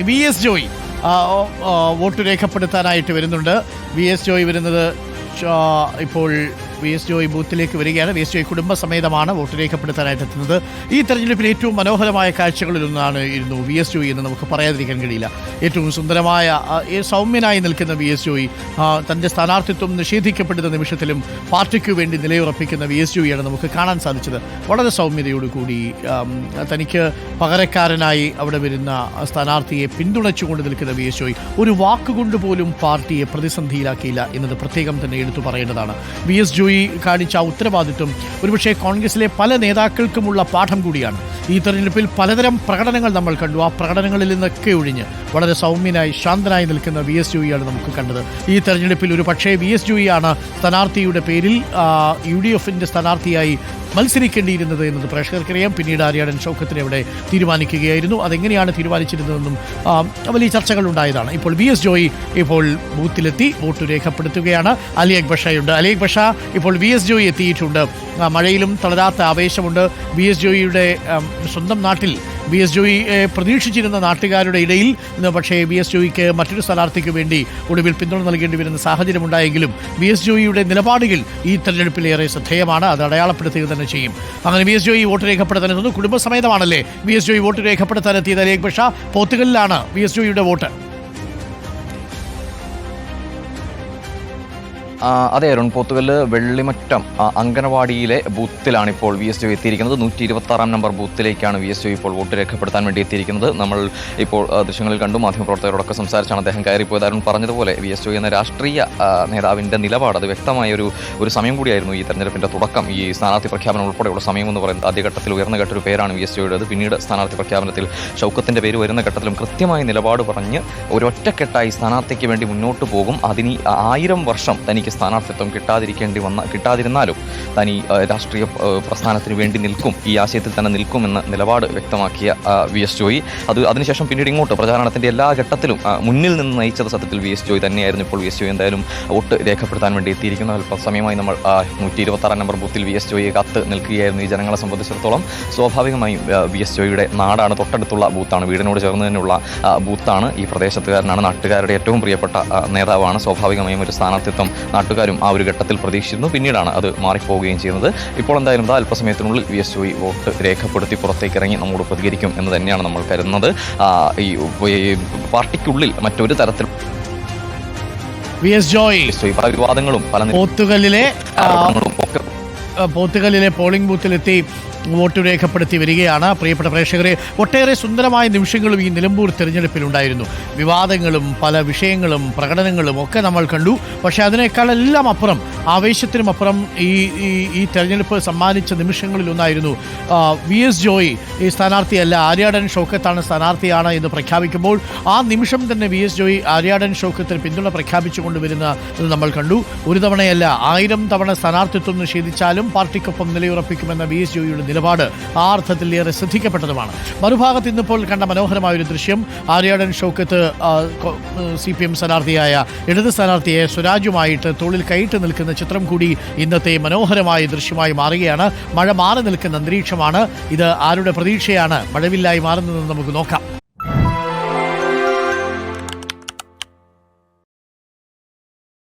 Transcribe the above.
V S Joy vote രേഖപ്പെടുത്താനായിട്ട് വരുന്നുണ്ട്. V S Joy വരുന്നത് ഇപ്പോൾ വി എസ് ജോയ് ബൂത്തിലേക്ക് വരികയാണ്. വി എസ് ജോയ് കുടുംബസമേതമാണ് വോട്ട് രേഖപ്പെടുത്താനായിട്ട് എത്തുന്നത്. ഈ തെരഞ്ഞെടുപ്പിൽ ഏറ്റവും മനോഹരമായ കാഴ്ചകളിലൊന്നാണ് ഇരുന്നു വി എസ് ജോയ് എന്ന് നമുക്ക് പറയാതിരിക്കാൻ കഴിയില്ല. ഏറ്റവും സുന്ദരമായ സൗമ്യനായി നിൽക്കുന്ന വി എസ് ജോയ് തൻ്റെ സ്ഥാനാർത്ഥിത്വം നിഷേധിക്കപ്പെടുന്ന നിമിഷത്തിലും പാർട്ടിക്ക് വേണ്ടി നിലയുറപ്പിക്കുന്ന വി എസ് ജോയിയാണ് നമുക്ക് കാണാൻ സാധിച്ചത്. വളരെ സൗമ്യതയോടുകൂടി തനിക്ക് പകരക്കാരനായി അവിടെ വരുന്ന സ്ഥാനാർത്ഥിയെ പിന്തുണച്ചുകൊണ്ട് നിൽക്കുന്ന വി എസ് ജോയ് ഒരു വാക്കുകൊണ്ട് പോലും പാർട്ടിയെ പ്രതിസന്ധിയിലാക്കിയില്ല എന്നത് പ്രത്യേകം തന്നെ എടുത്തു പറയേണ്ടതാണ്. വി എസ് ജോയി കാണിച്ച ഉത്തരവാദിത്വം ഒരുപക്ഷെ കോൺഗ്രസിലെ പല നേതാക്കൾക്കുമുള്ള പാഠം കൂടിയാണ്. ഈ തെരഞ്ഞെടുപ്പിൽ പലതരം പ്രകടനങ്ങൾ നമ്മൾ കണ്ടു. ആ പ്രകടനങ്ങളിൽ നിന്നൊക്കെ ഒഴിഞ്ഞ് വളരെ സൗമ്യനായി ശാന്തനായി നിൽക്കുന്ന വി എസ് ജോയിയാണ് നമുക്ക് കണ്ടത്. ഈ തെരഞ്ഞെടുപ്പിൽ ഒരു പക്ഷേ വി എസ് ജോയിയാണ് സ്ഥാനാർത്ഥിയുടെ പേരിൽ UDF സ്ഥാനാർത്ഥിയായി മത്സരിക്കേണ്ടിയിരുന്നത് എന്നത് പ്രേക്ഷകർക്കറിയാം. പിന്നീട് ആര്യാടൻ ഷൗക്കത്തിനെ അവിടെ തീരുമാനിക്കുകയായിരുന്നു. അതെങ്ങനെയാണ് തീരുമാനിച്ചിരുന്നതെന്നും വലിയ ചർച്ചകൾ ഉണ്ടായതാണ്. ഇപ്പോൾ വി എസ് ജോയി ഇപ്പോൾ ബൂത്തിലെത്തി വോട്ട് രേഖപ്പെടുത്തുകയാണ്. അലി അക്ബർ ഷായുണ്ട്. അലി അക്ബർ ഷാ, ഇപ്പോൾ വി എസ് ജോയി എത്തിയിട്ടുണ്ട്. മഴയിലും തളരാത്ത ആവേശമുണ്ട്. വി എസ് ജോയിയുടെ സ്വന്തം നാട്ടിൽ വി എസ് ജോയിയെ പ്രതീക്ഷിച്ചിരുന്ന നാട്ടുകാരുടെ ഇടയിൽ നിന്ന് പക്ഷേ വി എസ് ജോയിക്ക് മറ്റൊരു സ്ഥാനാർത്ഥിക്ക് വേണ്ടി ഒടുവിൽ പിന്തുണ നൽകേണ്ടി വരുന്ന സാഹചര്യമുണ്ടായെങ്കിലും വി എസ് ജോയിയുടെ നിലപാടുകൾ ഈ തെരഞ്ഞെടുപ്പിലേറെ ശ്രദ്ധേയമാണ്. അത് അടയാളപ്പെടുത്തുക തന്നെ ചെയ്യും. അങ്ങനെ വി എസ് ജോയി വോട്ട് രേഖപ്പെടുത്താനെത്തുന്നു. കുടുംബസമേതമാണല്ലേ വി എസ് ജോയി വോട്ട് രേഖപ്പെടുത്താനെത്തിയത്? അലി അക്ബർ ഷാ, പോത്തുകലിലാണ് വി എസ് ജോയിയുടെ വോട്ട്. അതെ അരുൺ, പോത്തുകല്ല് വെള്ളിമറ്റം അംഗനവാടിയിലെ ബൂത്തിലാണ് ഇപ്പോൾ വി എസ് ജോയി എത്തിയിരിക്കുന്നത്. 126 നമ്പർ ബൂത്തിലേക്കാണ് വി എസ് ജോയി ഇപ്പോൾ വോട്ട് രേഖപ്പെടുത്താൻ വേണ്ടി എത്തിയിരിക്കുന്നത്. നമ്മൾ ഇപ്പോൾ ദൃശ്യങ്ങളിൽ കണ്ടു. മാധ്യമപ്രവർത്തകരോടൊക്കെ സംസാരിച്ചാണ് അദ്ദേഹം കയറിപ്പോയത്. അരുൺ പറഞ്ഞതുപോലെ വി എസ് ജോയി എന്ന രാഷ്ട്രീയ നേതാവിൻ്റെ നിലപാട് അത് വ്യക്തമായ ഒരു സമയം കൂടിയായിരുന്നു ഈ തെരഞ്ഞെടുപ്പിൻ്റെ തുടക്കം. ഈ സ്ഥാനാർത്ഥി പ്രഖ്യാപനം ഉൾപ്പെടെയുള്ള സമയം എന്ന് പറയുന്നത് ആദ്യഘട്ടത്തിൽ ഉയർന്ന ഘട്ടൊരു പേരാണ് വി എസ് ജോയിയുടേത്. പിന്നീട് സ്ഥാനാർത്ഥി പ്രഖ്യാപനത്തിൽ ഷൗക്കത്തിൻ്റെ പേര് വരുന്ന ഘട്ടത്തിലും കൃത്യമായ നിലപാട് പറഞ്ഞ് ഒരൊറ്റക്കെട്ടായി സ്ഥാനാർത്ഥിക്ക് വേണ്ടി മുന്നോട്ട് പോകും. അതിന് 1000 വർഷം തനിക്ക് സ്ഥാനാർത്ഥിത്വം കിട്ടാതിരുന്നാലും തനി രാഷ്ട്രീയ പ്രസ്ഥാനത്തിന് വേണ്ടി നിൽക്കും, ഈ ആശയത്തിൽ തന്നെ നിൽക്കുമെന്ന് നിലപാട് വ്യക്തമാക്കിയ വി എസ് ജോയി അതിനുശേഷം പിന്നീട് ഇങ്ങോട്ട് പ്രചാരണത്തിൻ്റെ എല്ലാ ഘട്ടത്തിലും മുന്നിൽ നിന്ന് നയിച്ചത് സത്യത്തിൽ വി എസ് ജോയി തന്നെയായിരുന്നു. ഇപ്പോൾ വി എസ് ജോയി എന്തായാലും വോട്ട് രേഖപ്പെടുത്താൻ വേണ്ടി എത്തിയിരിക്കുന്നു. അല്പസമയമായി നമ്മൾ 126 നമ്പർ ബൂത്തിൽ വി എസ് ജോയിയെ കാത്ത് നിൽക്കുകയായിരുന്നു. ഈ ജനങ്ങളെ സംബന്ധിച്ചിടത്തോളം സ്വാഭാവികമായും വി എസ് ജോയിയുടെ നാടാണ്, തൊട്ടടുത്തുള്ള ബൂത്താണ്, വീടിനോട് ചേർന്ന് തന്നെയുള്ള ബൂത്താണ്. ഈ പ്രദേശത്തുകാരനാണ്, നാട്ടുകാരുടെ ഏറ്റവും പ്രിയപ്പെട്ട നേതാവാണ്. സ്വാഭാവികമായും ഒരു സ്ഥാനാർത്ഥിത്വം നാട്ടുകാരും ആ ഒരു ഘട്ടത്തിൽ പ്രതീക്ഷിച്ചിരുന്നു. പിന്നീടാണ് അത് മാറിപ്പോവുകയും ചെയ്യുന്നത്. ഇപ്പോൾ എന്തായാലും അല്പസമയത്തിനുള്ളിൽ വി എസ് ജോയി വോട്ട് രേഖപ്പെടുത്തി പുറത്തേക്ക് ഇറങ്ങി നമ്മോട് പ്രതികരിക്കും എന്ന് തന്നെയാണ് നമ്മൾ കരുതുന്നത്. ഈ പാർട്ടിക്കുള്ളിൽ മറ്റൊരു തരത്തിൽ വി എസ് ജോയ് പല വിവാദങ്ങളും പല പോത്തുകല്ലിലെ പോളിംഗ് ബൂത്തിലെത്തി വോട്ട് രേഖപ്പെടുത്തി വരികയാണ്. പ്രിയപ്പെട്ട പ്രേക്ഷകരെ, ഒട്ടേറെ സുന്ദരമായ നിമിഷങ്ങളും ഈ നിലമ്പൂർ തെരഞ്ഞെടുപ്പിലുണ്ടായിരുന്നു. വിവാദങ്ങളും പല വിഷയങ്ങളും പ്രകടനങ്ങളും ഒക്കെ നമ്മൾ കണ്ടു. പക്ഷേ അതിനേക്കാളെല്ലാം അപ്പുറം, ആവേശത്തിനുമപ്പുറം ഈ തെരഞ്ഞെടുപ്പ് സമ്മാനിച്ച നിമിഷങ്ങളിലൊന്നായിരുന്നു വി എസ് ജോയി ഈ സ്ഥാനാർത്ഥിയല്ല, ആര്യാടൻ ഷൗക്കത്താണ് സ്ഥാനാർത്ഥിയാണ് എന്ന് പ്രഖ്യാപിക്കുമ്പോൾ ആ നിമിഷം തന്നെ വി എസ് ജോയി ആര്യാടൻ ഷൗക്കത്തിന് പിന്തുണ പ്രഖ്യാപിച്ചു കൊണ്ടുവരുന്നത് നമ്മൾ കണ്ടു. ഒരു തവണയല്ല, 1000 തവണ സ്ഥാനാർത്ഥിത്വം നിഷേധിച്ചാലും പാർട്ടിക്കൊപ്പം നിലയുറപ്പിക്കുമെന്ന വി എസ് ജോയിയുടെ നിലപാട് ആ അർത്ഥത്തിൽ ഏറെ ശ്രദ്ധിക്കപ്പെട്ടതുമാണ്. മറുഭാഗത്ത് ഇന്നിപ്പോൾ കണ്ട മനോഹരമായൊരു ദൃശ്യം, ആര്യാടൻ ഷൗക്കത്ത് CPM സ്ഥാനാർത്ഥിയായ ഇടത് സ്ഥാനാർത്ഥിയായ സ്വരാജുമായിട്ട് തോളിൽ കൈയിട്ട് നിൽക്കുന്ന ചിത്രം കൂടി ഇന്നത്തെ മനോഹരമായ ദൃശ്യമായി മാറുകയാണ്. മഴ മാറി നിൽക്കുന്ന അന്തരീക്ഷമാണ് ഇത്. ആരുടെ പ്രതീക്ഷയാണ് മഴവില്ലായി മാറുന്നതെന്ന് നമുക്ക് നോക്കാം.